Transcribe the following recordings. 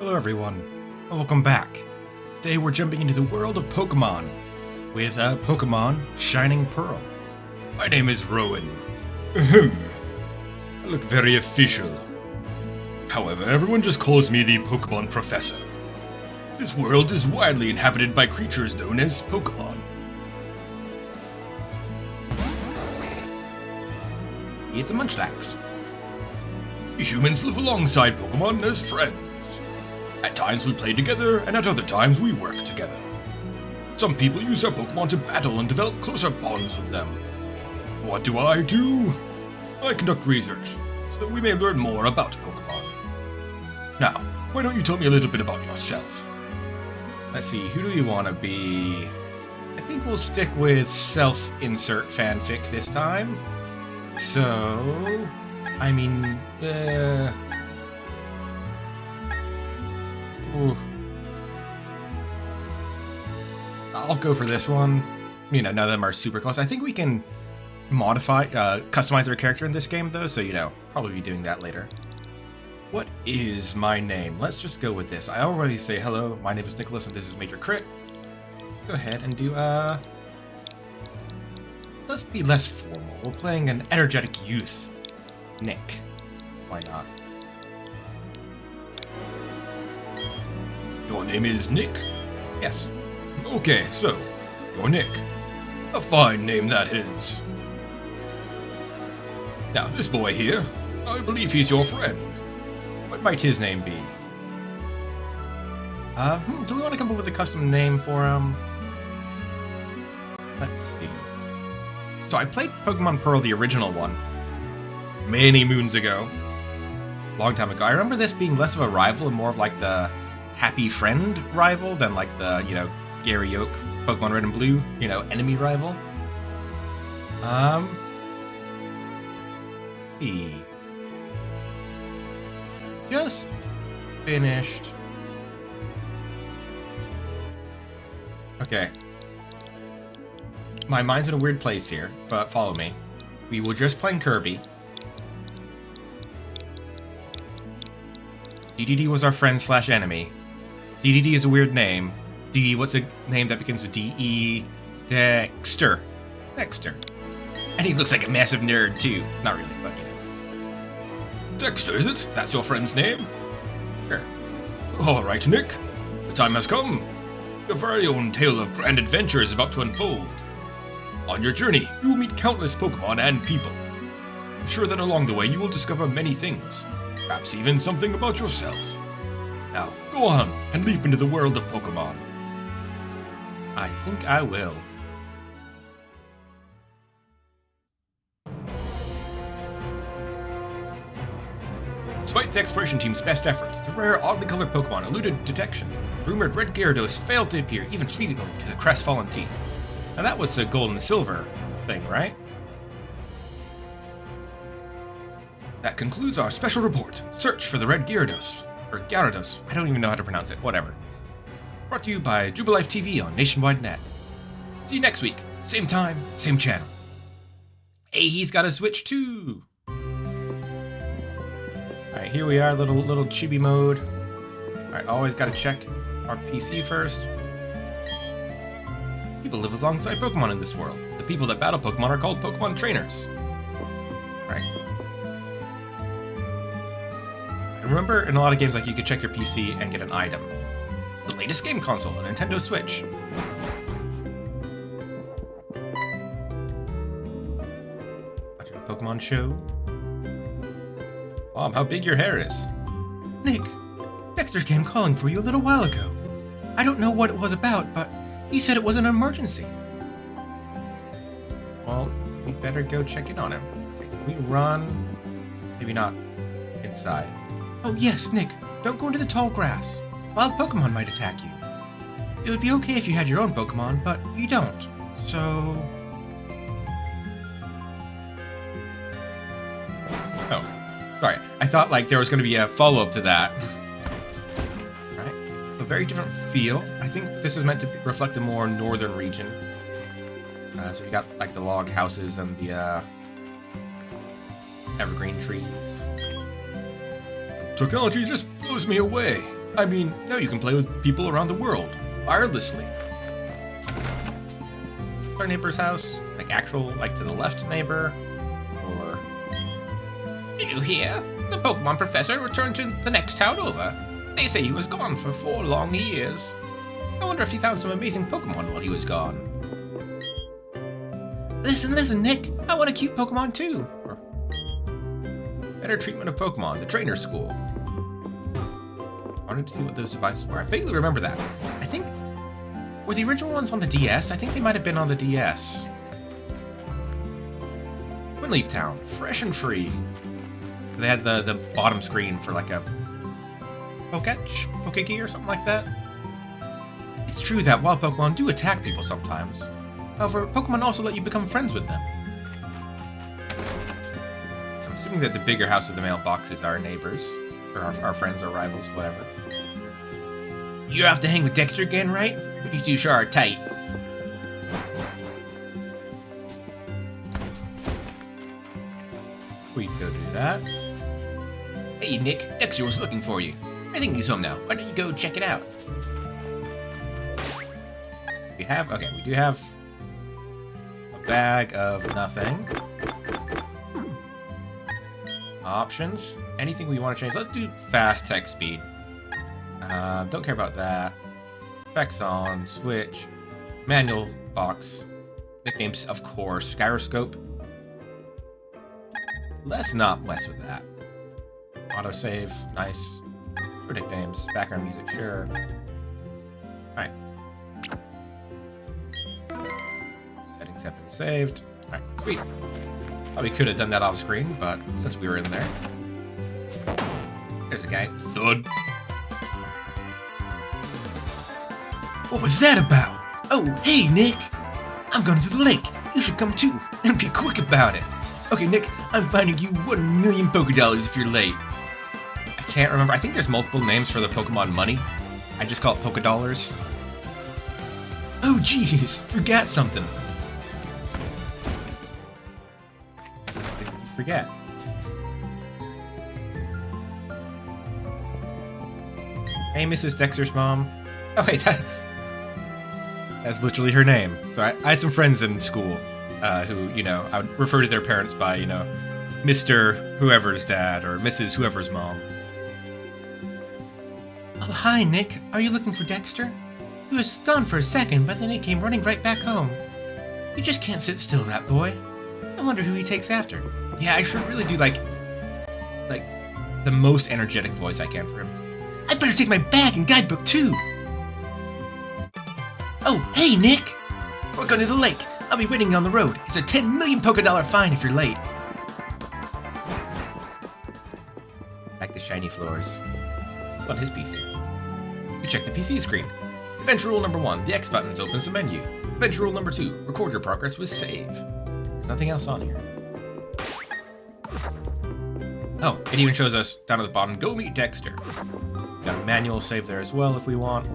Hello everyone, and welcome back. Today we're jumping into the world of Pokemon with Pokemon Shining Pearl. My name is Rowan. Ahem. I look very official. However, everyone just calls me the Pokemon Professor. This world is widely inhabited by creatures known as Pokemon. He's the Munchlax. Humans live alongside Pokemon as friends. At times we play together, and at other times we work together. Some people use their Pokemon to battle and develop closer bonds with them. What do? I conduct research, so that we may learn more about Pokemon. Now, why don't you tell me a little bit about yourself? Let's see, who do you want to be? I think we'll stick with self-insert fanfic this time. So, I mean, I'll go for this one. You know, none of them are super close. I think we can modify, customize our character in this game, though, so, you know, probably be doing that later. What is my name? Let's just go with this. I already say hello, my name is Nicholas, and this is Major Crit. Let's go ahead and do, let's be less formal. We're playing an energetic youth. Nick. Why not? Your name is Nick? Yes. Okay, so, you're Nick. A fine name that is. Now, this boy here, I believe he's your friend. What might his name be? Do we want to come up with a custom name for him? Let's see. So I played Pokemon Pearl, the original one, many moons ago. Long time ago. I remember this being less of a rival and more of like the happy friend rival than like the, you know, Gary Oak, Pokemon Red and Blue, you know, enemy rival. Let's see. Just finished. Okay. My mind's in a weird place here, but follow me. We were just playing Kirby. DDD was our friend slash enemy. DDD is a weird name. What's a name that begins with D-E? Dexter. Dexter. And he looks like a massive nerd, too. Not really, but, you know. Dexter, is it? That's your friend's name? Sure. Alright, Nick. The time has come. Your very own tale of grand adventure is about to unfold. On your journey, you will meet countless Pokemon and people. I'm sure that along the way you will discover many things. Perhaps even something about yourself. Now, go on and leap into the world of Pokemon. I think I will. Despite the exploration team's best efforts, the rare, oddly colored Pokemon eluded detection. Rumored Red Gyarados failed to appear, even fleeting to the crestfallen team. Now that was the gold and silver thing, right? That concludes our special report. Search for the Red Gyarados. Or Gyarados. I don't even know how to pronounce it. Whatever. Brought to you by Jubilife TV on Nationwide Net. See you next week. Same time, same channel. Hey, he's got a Switch too. Alright, here we are, little chibi mode. Alright, always gotta check our PC first. People live alongside Pokemon in this world. The people that battle Pokemon are called Pokemon trainers. Right. I remember in a lot of games, like, you could check your PC and get an item. It's the latest game console, a Nintendo Switch. Watching a Pokemon show. Mom, how big your hair is. Nick, Dexter came calling for you a little while ago. I don't know what it was about, but he said it was an emergency. Well, we better go check in on him. Okay, can we run? Maybe not inside. Oh yes, Nick, don't go into the tall grass. Wild Pokemon might attack you. It would be okay if you had your own Pokemon, but you don't. So... Oh, sorry. I thought like there was going to be a follow-up to that. Right. A very different feel. I think this is meant to reflect a more northern region. So we got like the log houses and the evergreen trees. Technology just blows me away. I mean, now you can play with people around the world, wirelessly. Is our neighbor's house? Like actual, like to the left neighbor? Or... Did you hear? The Pokemon professor returned to the next town over. They say he was gone for 4 long years. I wonder if he found some amazing Pokemon while he was gone. Listen, Nick. I want a cute Pokemon too. Or better treatment of Pokemon, the trainer school. I wanted to see what those devices were. I vaguely remember that. I think... Were the original ones on the DS? I think they might have been on the DS. Twinleaf Town. Fresh and free. They had the bottom screen for like a... Pokekey or something like that. It's true that wild Pokemon do attack people sometimes. However, Pokemon also let you become friends with them. I'm assuming that the bigger house with the mailbox is our neighbors. Or our friends or rivals, whatever. You're off to hang with Dexter again, right? You two sure are tight. We can go do that. Hey, Nick. Dexter was looking for you. I think he's home now. Why don't you go check it out? We have... Okay, we do have... a bag of nothing. Options. Anything we want to change. Let's do fast text speed. Don't care about that. Effects on. Switch. Manual box. Nicknames, of course. Gyroscope. Let's not mess with that. Autosave. Nice. For nicknames. Background music. Sure. Alright. Settings have been saved. Alright, sweet. Probably could have done that off screen, but since we were in there. There's a guy. Thud. What was that about? Oh, hey, Nick. I'm going to the lake. You should come too, and be quick about it. Okay, Nick, I'm finding you 1 million Pokédollars if you're late. I can't remember. I think there's multiple names for the Pokemon money. I just call it Pokédollars. Oh, jeez. Forgot something. Forget. Hey, Mrs. Dexter's mom. Oh, wait, that's literally her name. So I had some friends in school who, you know, I would refer to their parents by, you know, Mr. whoever's dad or Mrs. whoever's mom. Oh, hi, Nick. Are you looking for Dexter? He was gone for a second, but then he came running right back home. You just can't sit still, that boy. I wonder who he takes after. Yeah, I should really do, like, the most energetic voice I can for him. I better take my bag and guidebook, too! Oh, hey, Nick! We're going to the lake. I'll be waiting on the road. It's a 10 million Pokédollar fine if you're late. Back to shiny floors. It's on his PC. You check the PC screen. Adventure rule number 1, the X button opens the menu. Adventure rule number 2, record your progress with save. There's nothing else on here. Oh, it even shows us down at the bottom, go meet Dexter. Got a manual save there as well if we want.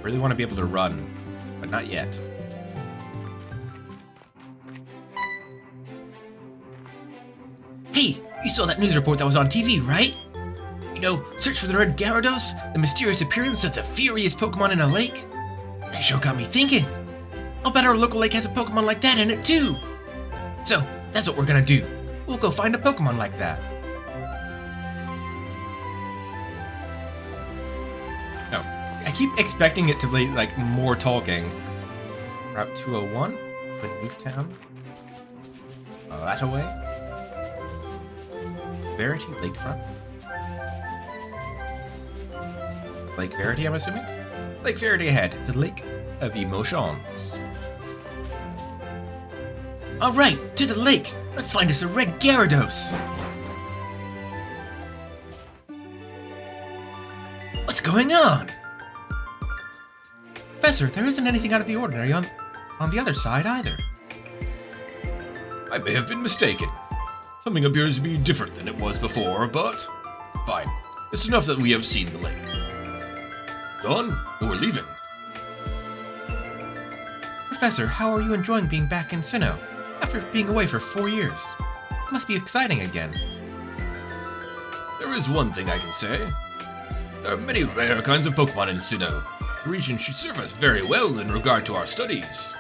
Really want to be able to run, but not yet. Hey, you saw that news report that was on TV, right? You know, search for the red Gyarados, the mysterious appearance of the furious Pokemon in a lake? That show got me thinking. I'll bet our local lake has a Pokemon like that in it too. So, that's what we're gonna do. We'll go find a Pokemon like that. No, I keep expecting it to be like more talking. Route 201, Twinleaf Town. That away. Verity Lakefront. Lake Verity, I'm assuming? Lake Verity ahead, the Lake of Emotions. Alright, to the lake! Let's find us a red Gyarados! What's going on? Professor, there isn't anything out of the ordinary on the other side either. I may have been mistaken. Something appears to be different than it was before, but... Fine. It's enough that we have seen the lake. Done? We're leaving. Professor, how are you enjoying being back in Sinnoh? After being away for 4 years. It must be exciting again. There is one thing I can say. There are many rare kinds of Pokémon in Sinnoh. The region should serve us very well in regard to our studies.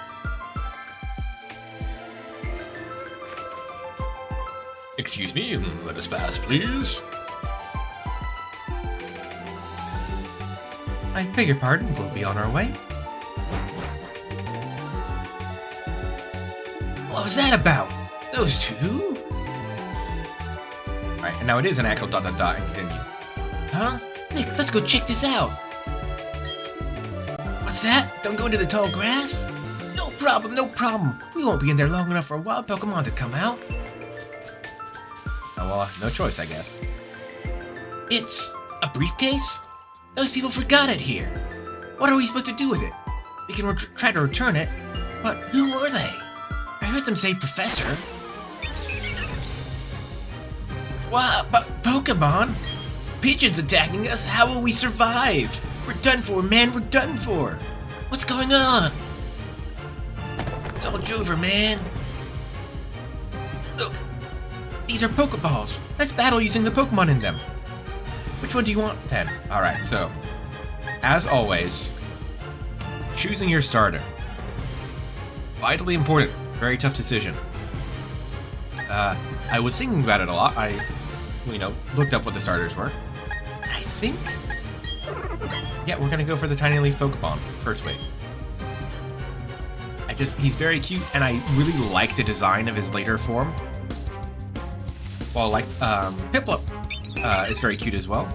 Excuse me, let us pass, please. I beg your pardon, we'll be on our way. What was that about? Those two? Alright, and now it is an actual ... and continue. Huh? Nick, let's go check this out. What's that? Don't go into the tall grass? No problem, no problem. We won't be in there long enough for a wild Pokemon to come out. Oh, well, no choice, I guess. It's a briefcase? Those people forgot it here. What are we supposed to do with it? We can try to return it, but who were they? I heard them say Professor. What? Pokemon? Pigeons attacking us? How will we survive? We're done for, man. We're done for. What's going on? It's all over, man. Look. These are Pokeballs. Let's battle using the Pokemon in them. Which one do you want, then? Alright, so, as always, choosing your starter. Vitally important. Very tough decision. I was thinking about it a lot. I, looked up what the starters were. I think... Yeah, we're gonna go for the Tiny Leaf Pokemon, first wave. He's very cute, and I really like the design of his later form. Well, like, Piplup is very cute as well.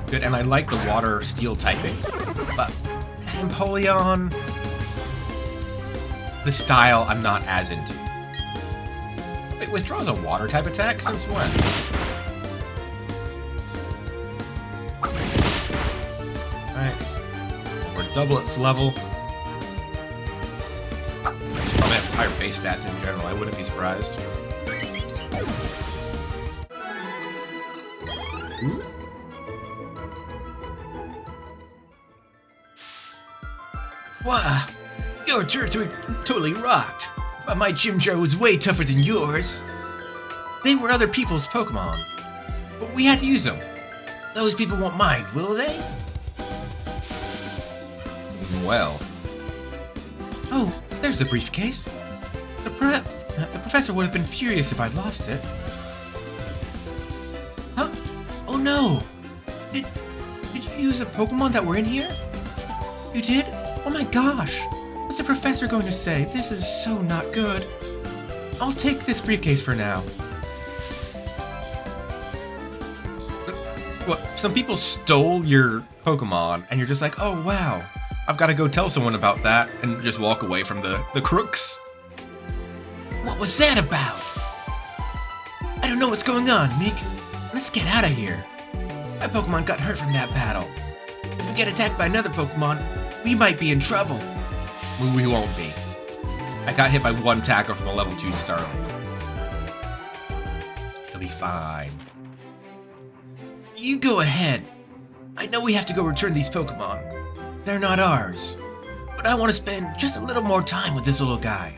Good, and I like the water steel typing. But Empoleon, the style I'm not as into. Wait, withdraws a water type attack? Since when? Alright. We're double its level. Probably have higher base stats in general, I wouldn't be surprised. Wow, your turrets were totally rocked, but my Chimchar was way tougher than yours. They were other people's Pokemon, but we had to use them. Those people won't mind, will they? Well. Oh, there's the briefcase. The professor would have been furious if I'd lost it. Huh? Oh no! Did you use a Pokemon that were in here? You did? Oh my gosh! What's the professor going to say? This is so not good. I'll take this briefcase for now. What? Some people stole your Pokemon, and you're just like, oh wow, I've got to go tell someone about that, and just walk away from the crooks. What was that about? I don't know what's going on, Nick. Let's get out of here. My Pokemon got hurt from that battle. If we get attacked by another Pokemon, we might be in trouble. We won't be. I got hit by one tackle from a level 2 Starling. He'll be fine. You go ahead. I know we have to go return these Pokemon. They're not ours. But I want to spend just a little more time with this little guy.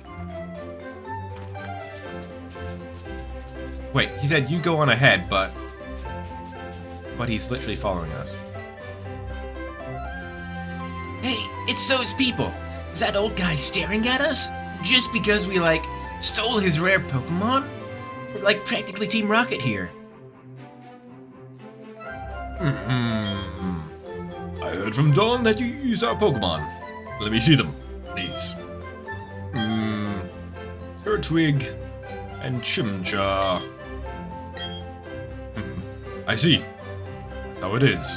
Wait, he said you go on ahead, but he's literally following us. Hey, it's those people. Is that old guy staring at us? Just because we, stole his rare Pokemon? We're, practically Team Rocket here. I heard from Dawn that you used our Pokemon. Let me see them, please. Turtwig and Chimchar. I see. That's how it is.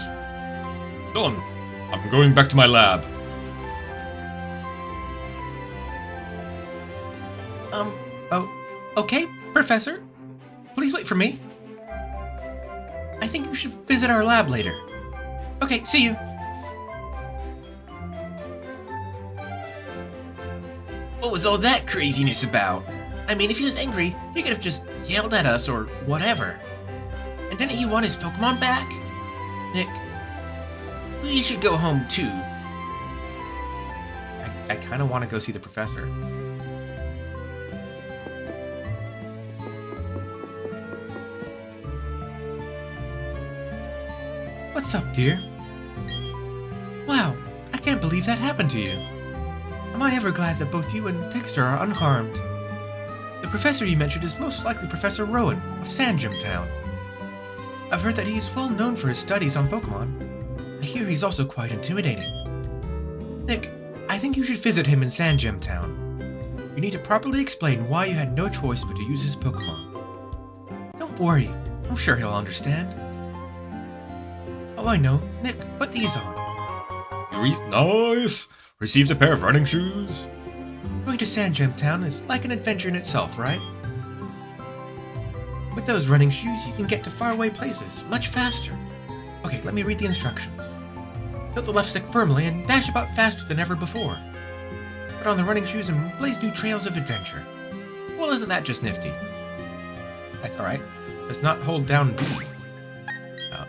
Dawn, I'm going back to my lab. Oh, okay, Professor. Please wait for me. I think you should visit our lab later. Okay, see you. What was all that craziness about? I mean, if he was angry, he could have just yelled at us or whatever. And didn't he want his Pokemon back? Nick, we should go home too. I kind of want to go see the professor. What's up, dear? Wow, I can't believe that happened to you. Am I ever glad that both you and Dexter are unharmed. The professor you mentioned is most likely Professor Rowan of Sandgem Town. I've heard that he's well known for his studies on Pokémon. I hear he's also quite intimidating. Nick, I think you should visit him in Sandgem Town. You need to properly explain why you had no choice but to use his Pokémon. Don't worry, I'm sure he'll understand. Oh, I know. Nick, put these on. Nice! Received a pair of running shoes. Going to Sandgem Town is like an adventure in itself, right? With those running shoes, you can get to faraway places much faster. Okay, let me read the instructions. Tilt the left stick firmly and dash about faster than ever before. Put on the running shoes and blaze new trails of adventure. Well, isn't that just nifty? That's alright. Let's not hold down B.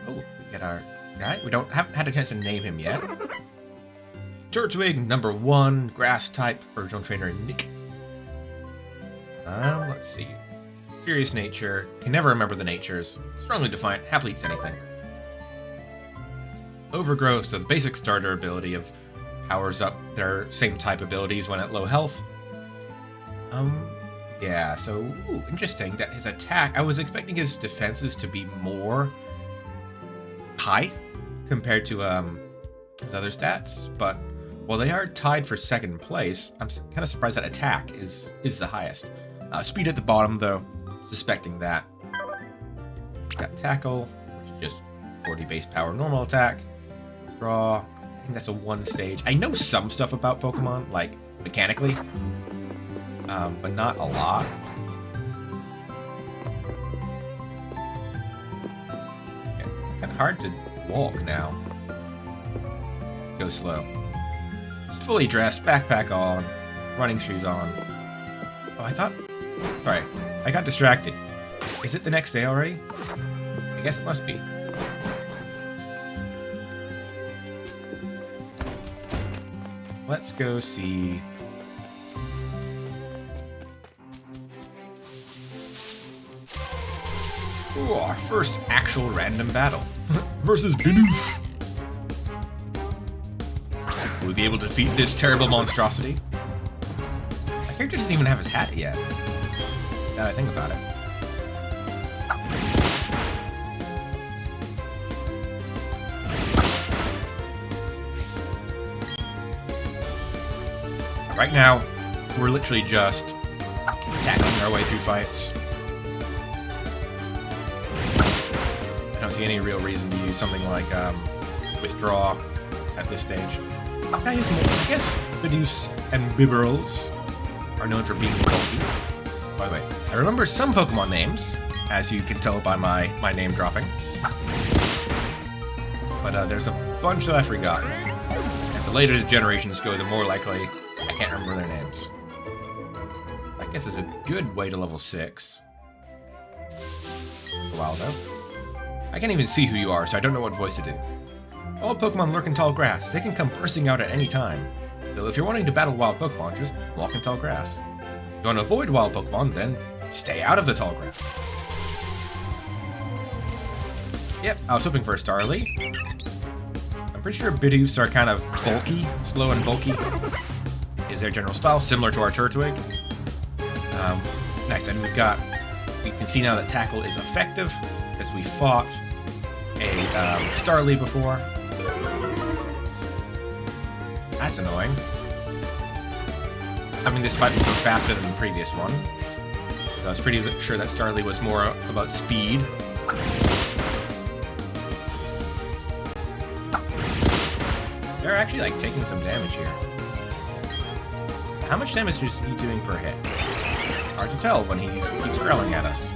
We get our guy. We haven't had a chance to name him yet. Turtwig, number 1, grass type, original trainer Nick. Let's see. Serious nature, can never remember the natures. Strongly defiant, happily eats anything. Overgrowth, so the basic starter ability of powers up their same type abilities when at low health. Yeah, so, interesting that his attack, I was expecting his defenses to be more high compared to his other stats, but while they are tied for second place, I'm kind of surprised that attack is the highest. Speed at the bottom, though, suspecting that. Got tackle, which is just 40 base power normal attack. Draw, I think that's a 1 stage. I know some stuff about Pokemon, like mechanically, but not a lot. Yeah, it's kind of hard to walk now. Go slow. Just fully dressed, backpack on, running shoes on. Oh, I thought... Sorry, I got distracted. Is it the next day already? I guess it must be. Let's go see... Ooh, our first actual random battle. Versus Bidoof. Will we be able to defeat this terrible monstrosity? My character doesn't even have his hat yet. Now that I think about it. Right now, we're literally just tackling our way through fights. I don't see any real reason to use something like Withdraw at this stage. I guess Bidoof and Bibarels are known for being bulky. By the way, I remember some Pokemon names, as you can tell by my name dropping. But there's a bunch that I've forgotten. And the later the generations go, the more likely I can't remember their names. I guess it's a good way to level 6. A while though. I can't even see who you are, so I don't know what voice to do. All Pokemon lurk in tall grass. They can come bursting out at any time. So if you're wanting to battle wild Pokemon, just walk in tall grass. If you want to avoid wild Pokemon, then stay out of the tall grass. Yep, I was hoping for a Starly. I'm pretty sure Bidoofs are kind of bulky, slow and bulky. Is their general style similar to our Turtwig? Nice, and we can see now that Tackle is effective because we fought a Starly before. That's annoying. I mean, this fight would go faster than the previous one. So I was pretty sure that Starly was more about speed. They're actually like taking some damage here. How much damage is he doing per hit? Hard to tell when he keeps growling at us.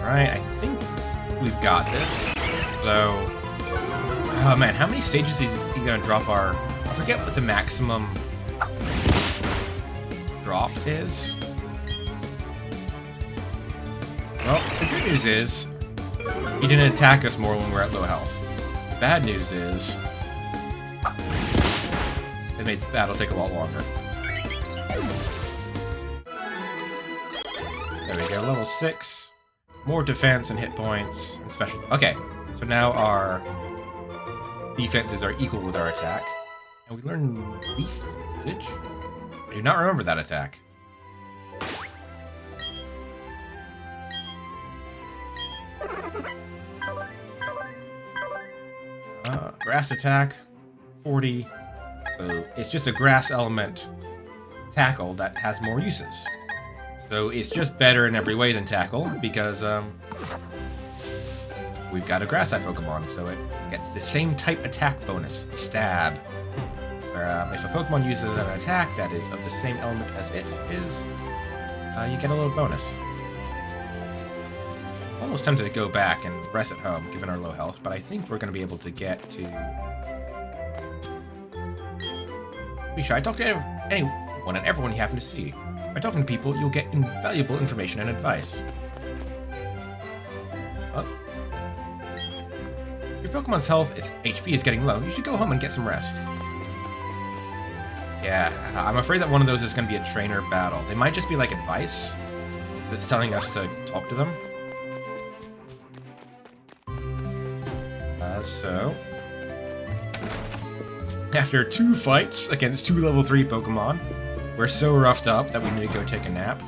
Alright, I think we've got this. Though, oh man, how many stages is he gonna drop our... I forget what the maximum drop is. Well, the good news is, he didn't attack us more when we're at low health. The bad news is, it made the battle take a lot longer. There we go, level 6. More defense and hit points and special. Okay, so now our defenses are equal with our attack. And we learn Leaf Visage. I do not remember that attack. Grass attack, 40. So it's just a grass element tackle that has more uses. So it's just better in every way than tackle because we've got a grass type Pokemon, so it gets the same type attack bonus, stab. Where if a Pokemon uses an attack that is of the same element as it is, you get a little bonus. Almost tempted to go back and rest at home, given our low health, but I think we're going to be able to get to... Be sure I talk to anyone and everyone you happen to see. By talking to people, you'll get invaluable information and advice. Oh. If your Pokemon's health, its HP is getting low, you should go home and get some rest. Yeah, I'm afraid that one of those is going to be a trainer battle. They might just be like advice that's telling us to talk to them. So, after 2 fights against 2 level 3 Pokemon, we're so roughed up that we need to go take a nap.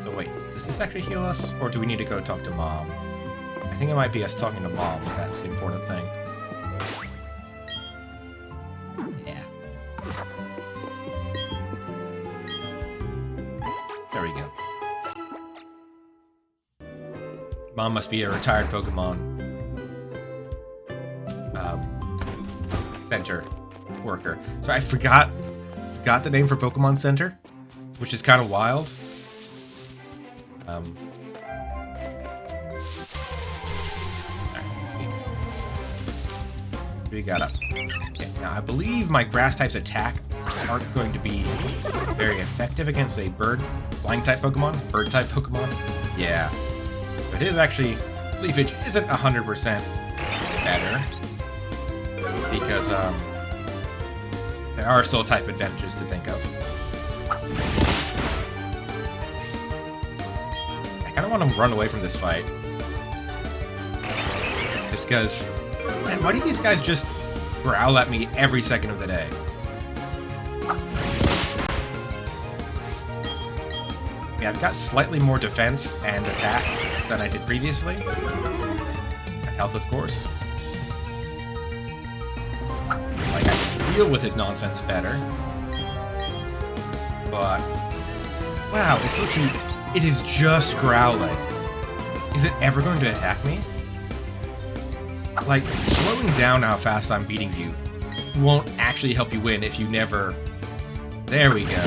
So wait, does this actually heal us? Or do we need to go talk to Mom? I think it might be us talking to Mom, that's the important thing. Yeah. There we go. Mom must be a retired Pokemon Center worker. So I forgot the name for Pokemon Center, which is kind of wild. Alright, let's see. What do we got up? Okay, now I believe my grass types attack aren't going to be very effective against a flying type Pokemon, bird type Pokemon. Yeah. But it is actually, Leafage isn't 100% better. Because there are still type advantages to think of. I kind of want to run away from this fight. Just because, man, why do these guys just growl at me every second of the day? Yeah, I've got slightly more defense and attack than I did previously. And health, of course. Deal with his nonsense better. But wow, it's literally, it is just growling. Is it ever going to attack me? Like, slowing down how fast I'm beating you won't actually help you win if you never... There we go.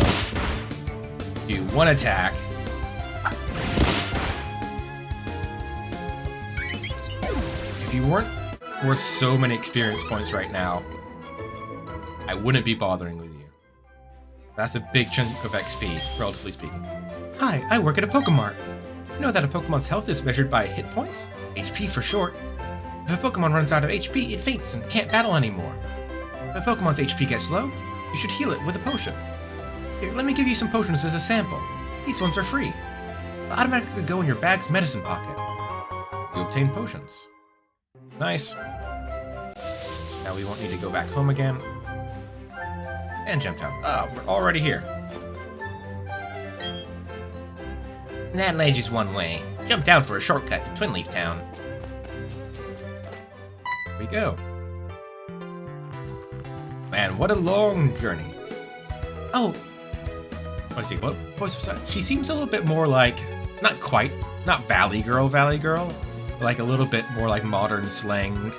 Do one attack. If you weren't worth so many experience points right now, I wouldn't be bothering with you. That's a big chunk of XP, relatively speaking. Hi, I work at a Pokemart. You know that a Pokemon's health is measured by hit points? HP for short. If a Pokemon runs out of HP, it faints and can't battle anymore. If a Pokemon's HP gets low, you should heal it with a potion. Here, let me give you some potions as a sample. These ones are free. They'll automatically go in your bag's medicine pocket. You obtain potions. Nice. Now we won't need to go back home again. And jump down. Oh, we're already here. That ledge is one way. Jump down for a shortcut to Twinleaf Town. Here we go. Man, what a long journey. Oh. Let's see, what voice was that? She seems a little bit more like, not Valley Girl, but like a little bit more like modern slang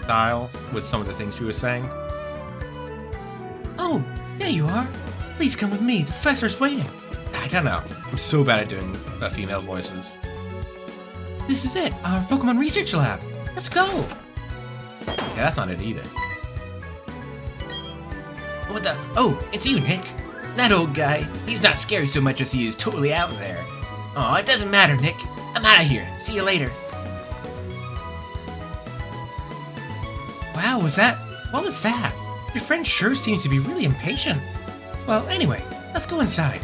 style with some of the things she was saying. Oh, there you are. Please come with me. The professor's waiting. I don't know. I'm so bad at doing female voices. This is it. Our Pokemon Research Lab. Let's go. Yeah, that's not it either. What the? Oh, it's you, Nick. That old guy. He's not scary so much as he is totally out there. Oh, it doesn't matter, Nick. I'm out of here. See you later. Wow, what was that? Your friend sure seems to be really impatient. Well, anyway, let's go inside.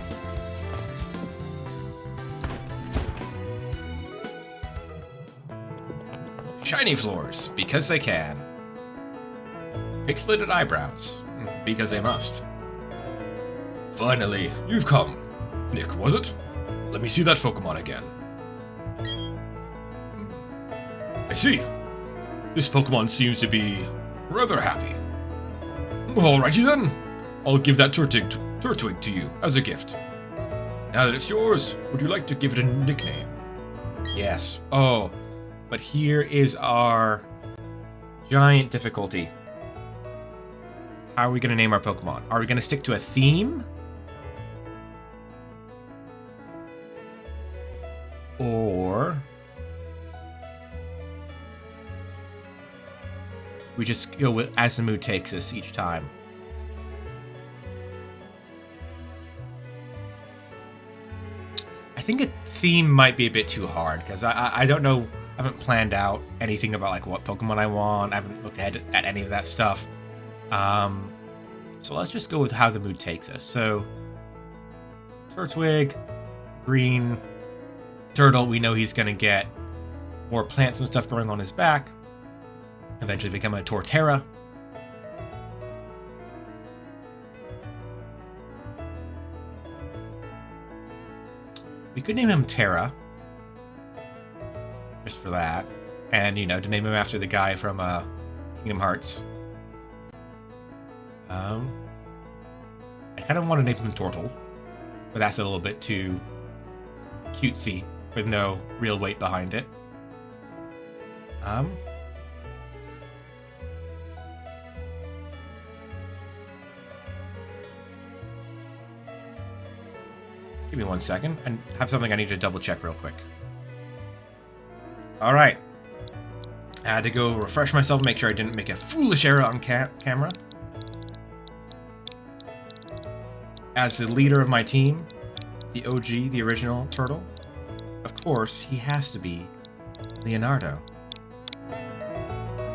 Shiny floors, because they can. Pixelated eyebrows, because they must. Finally, you've come. Nick, was it? Let me see that Pokémon again. I see. This Pokémon seems to be rather happy. Alrighty then. I'll give that Turtwig to you as a gift. Now that it's yours, would you like to give it a nickname? Yes. Oh, but here is our giant difficulty. How are we going to name our Pokemon? Are we going to stick to a theme? Or we just go with as the mood takes us each time? I think a theme might be a bit too hard, because I don't know, I haven't planned out anything about like what Pokemon I want. I haven't looked ahead at any of that stuff. So let's just go with how the mood takes us. So Turtwig, green, turtle, we know he's gonna get more plants and stuff growing on his back. Eventually become a Torterra. We could name him Terra. Just for that. And, you know, to name him after the guy from Kingdom Hearts. I kind of want to name him Tortle. But that's a little bit too cutesy, with no real weight behind it. Give me 1 second. I have something I need to double check real quick. Alright. I had to go refresh myself, make sure I didn't make a foolish error on camera. As the leader of my team, the OG, the original turtle, of course, he has to be Leonardo.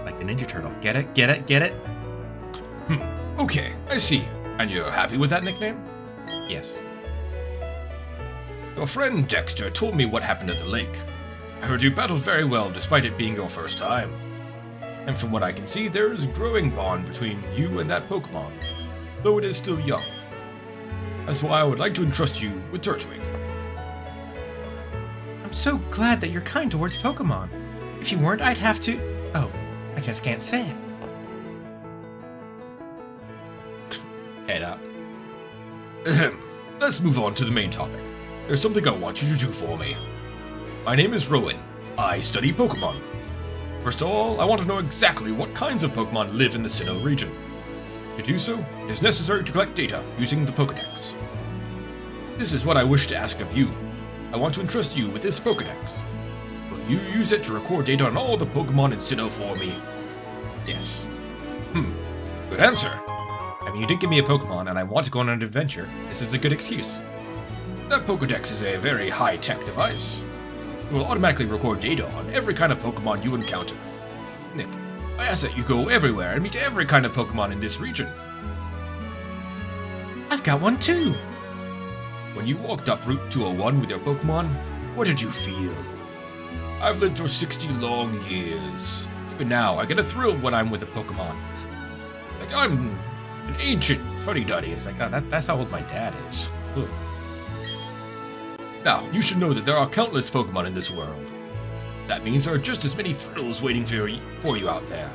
Like the Ninja Turtle. Get it? Get it? Get it? Okay, I see. And you're happy with that nickname? Yes. Your friend Dexter told me what happened at the lake. I heard you battled very well despite it being your first time. And from what I can see, there is a growing bond between you and that Pokémon, though it is still young. That's why I would like to entrust you with Turtwig. I'm so glad that you're kind towards Pokémon. If you weren't, I'd have to... Oh, I just can't say it. Head up. Let's move on to the main topic. There's something I want you to do for me. My name is Rowan. I study Pokémon. First of all, I want to know exactly what kinds of Pokémon live in the Sinnoh region. To do so, it is necessary to collect data using the Pokédex. This is what I wish to ask of you. I want to entrust you with this Pokédex. Will you use it to record data on all the Pokémon in Sinnoh for me? Yes. Good answer. I mean, you did give me a Pokémon, and I want to go on an adventure. This is a good excuse. That Pokédex is a very high-tech device. It will automatically record data on every kind of Pokémon you encounter. Nick, I ask that you go everywhere and meet every kind of Pokémon in this region. I've got one too! When you walked up Route 201 with your Pokémon, what did you feel? I've lived for 60 long years. Even now, I get a thrill when I'm with a Pokémon. It's like I'm an ancient fuddy-duddy. It's like, oh, that's how old my dad is. Ugh. Now, you should know that there are countless Pokémon in this world. That means there are just as many thrills waiting for you out there.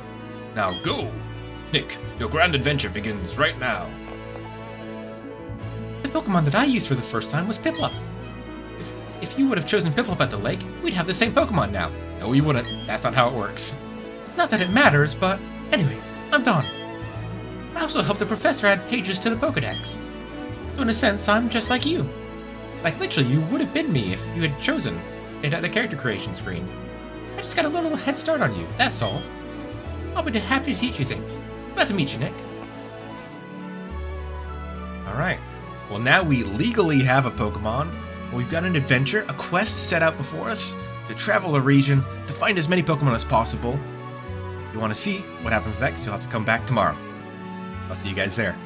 Now go! Nick, your grand adventure begins right now. The Pokemon that I used for the first time was Piplup. If you would have chosen Piplup at the lake, we'd have the same Pokemon now. No, we wouldn't. That's not how it works. Not that it matters, but anyway, I'm done. I also helped the professor add pages to the Pokedex. So in a sense, I'm just like you. Like, literally, you would have been me if you had chosen it at the character creation screen. I just got a little head start on you, that's all. I'll be happy to teach you things. Glad to meet you, Nick. Alright. Well, now we legally have a Pokemon. We've got an adventure, a quest set out before us to travel a region, to find as many Pokemon as possible. If you want to see what happens next, you'll have to come back tomorrow. I'll see you guys there.